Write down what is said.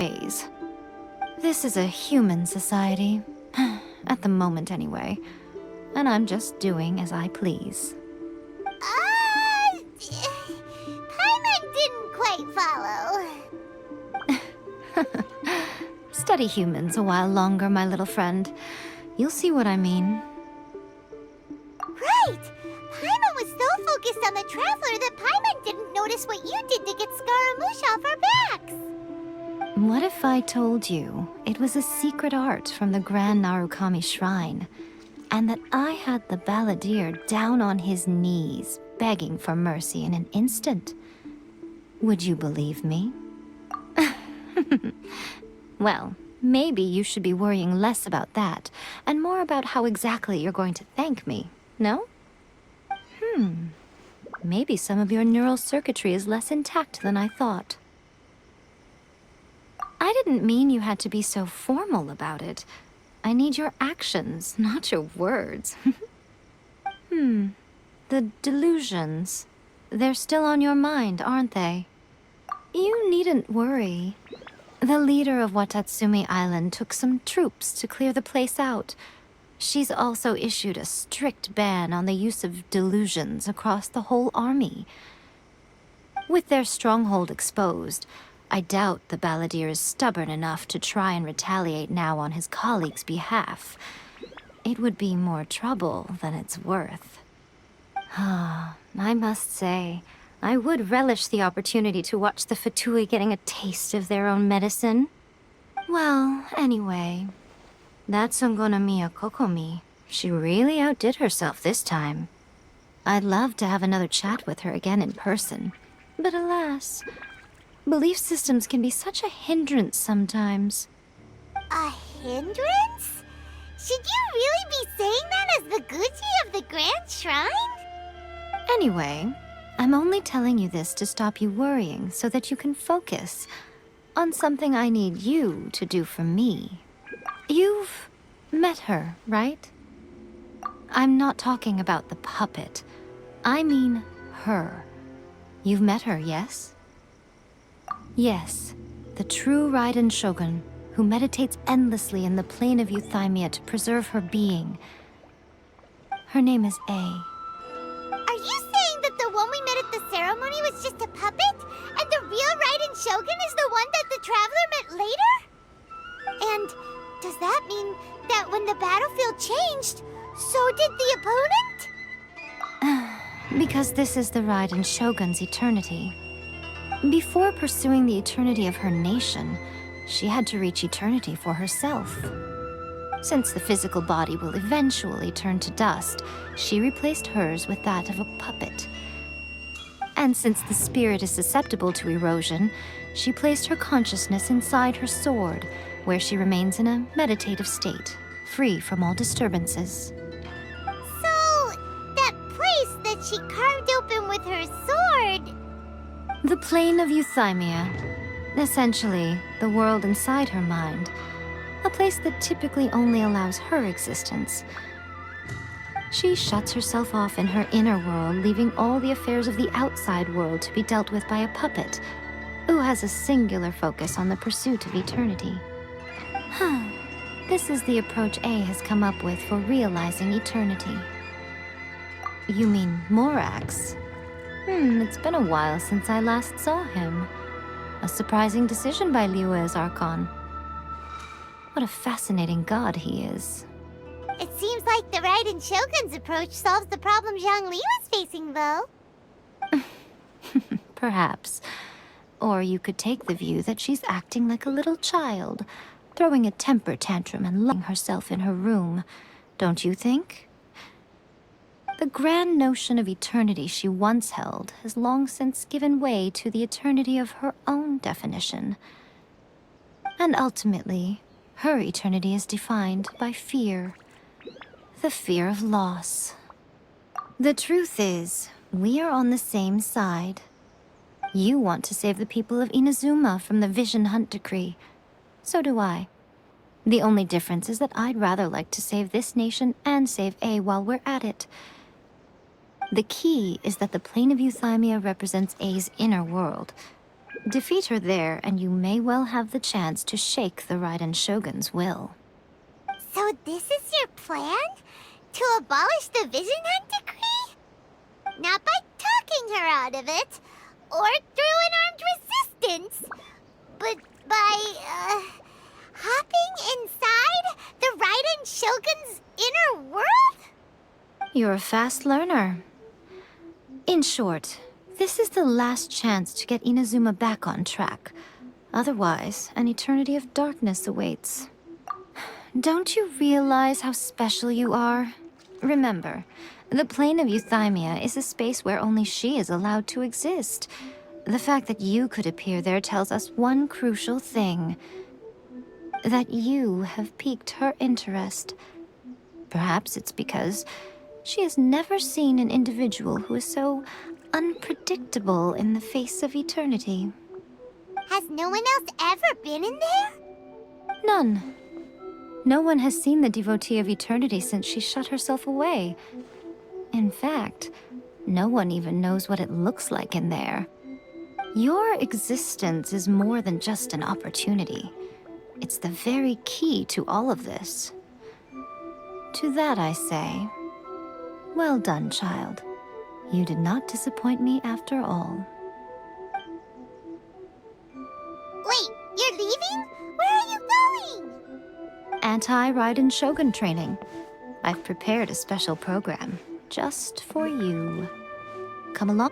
ways. This is a human society. At the moment, anyway. And I'm just doing as I please. Paimon didn't quite follow. Study humans a while longer, my little friend. You'll see what I mean. Right! Paimon was so focused on the Traveler that Paimon didn't notice what you did to get Scaramouche off our backs. What if I told you it was a secret art from the Grand Narukami Shrine, and that I had the balladeer down on his knees, begging for mercy in an instant? Would you believe me? Well, maybe you should be worrying less about that, and more about how exactly you're going to thank me, no? Maybe some of your neural circuitry is less intact than I thought. I didn't mean you had to be so formal about it. I need your actions, not your words. The delusions. They're still on your mind, aren't they? You needn't worry. The leader of Watatsumi Island took some troops to clear the place out. She's also issued a strict ban on the use of delusions across the whole army. With their stronghold exposed, I doubt the balladeer is stubborn enough to try and retaliate now on his colleagues' behalf. It would be more trouble than it's worth. I must say, I would relish the opportunity to watch the Fatui getting a taste of their own medicine. Well, anyway, that Sungonamiya Kokomi, she really outdid herself this time. I'd love to have another chat with her again in person, but alas, belief systems can be such a hindrance sometimes. A hindrance? Should you really be saying that as the Gucci of the Grand Shrine? Anyway, I'm only telling you this to stop you worrying so that you can focus on something I need you to do for me. You've met her, right? I'm not talking about the puppet. I mean her. You've met her, yes? Yes, the true Raiden Shogun, who meditates endlessly in the plane of Euthymia to preserve her being. Her name is A. Are you saying that the one we met at the ceremony was just a puppet? And the real Raiden Shogun is the one that the Traveler met later? And does that mean that when the battlefield changed, so did the opponent? Because this is the Raiden Shogun's eternity. Before pursuing the eternity of her nation, she had to reach eternity for herself. Since the physical body will eventually turn to dust, she replaced hers with that of a puppet. And since the spirit is susceptible to erosion, she placed her consciousness inside her sword, where she remains in a meditative state, free from all disturbances. So, that place that she carved open with her sword... The plane of Euthymia. Essentially, the world inside her mind. A place that typically only allows her existence. She shuts herself off in her inner world, leaving all the affairs of the outside world to be dealt with by a puppet, who has a singular focus on the pursuit of eternity. This is the approach A has come up with for realizing eternity. You mean Morax? It's been a while since I last saw him. A surprising decision by Liyue's Archon. What a fascinating god he is. It seems like the Raiden Shogun's approach solves the problem Zhongli was facing, though. Perhaps. Or you could take the view that she's acting like a little child, throwing a temper tantrum and locking herself in her room. Don't you think? The grand notion of eternity she once held has long since given way to the eternity of her own definition. And ultimately, her eternity is defined by fear. The fear of loss. The truth is, we are on the same side. You want to save the people of Inazuma from the Vision Hunt decree. So do I. The only difference is that I'd rather like to save this nation and save A while we're at it. The key is that the plane of Euthymia represents A's inner world. Defeat her there, and you may well have the chance to shake the Raiden Shogun's will. So this is your plan? To abolish the Vision Hunt decree? Not by talking her out of it, or through an armed resistance, but by, hopping inside the Raiden Shogun's inner world? You're a fast learner. In short, this is the last chance to get Inazuma back on track. Otherwise, an eternity of darkness awaits. Don't you realize how special you are? Remember, the plane of Euthymia is a space where only she is allowed to exist. The fact that you could appear there tells us one crucial thing. That you have piqued her interest. Perhaps it's because she has never seen an individual who is so unpredictable in the face of eternity. Has no one else ever been in there? None. No one has seen the devotee of eternity since she shut herself away. In fact, no one even knows what it looks like in there. Your existence is more than just an opportunity. It's the very key to all of this. To that I say, well done, child. You did not disappoint me after all. Wait, you're leaving? Where are you going? Anti-Raiden Shogun training. I've prepared a special program just for you. Come along.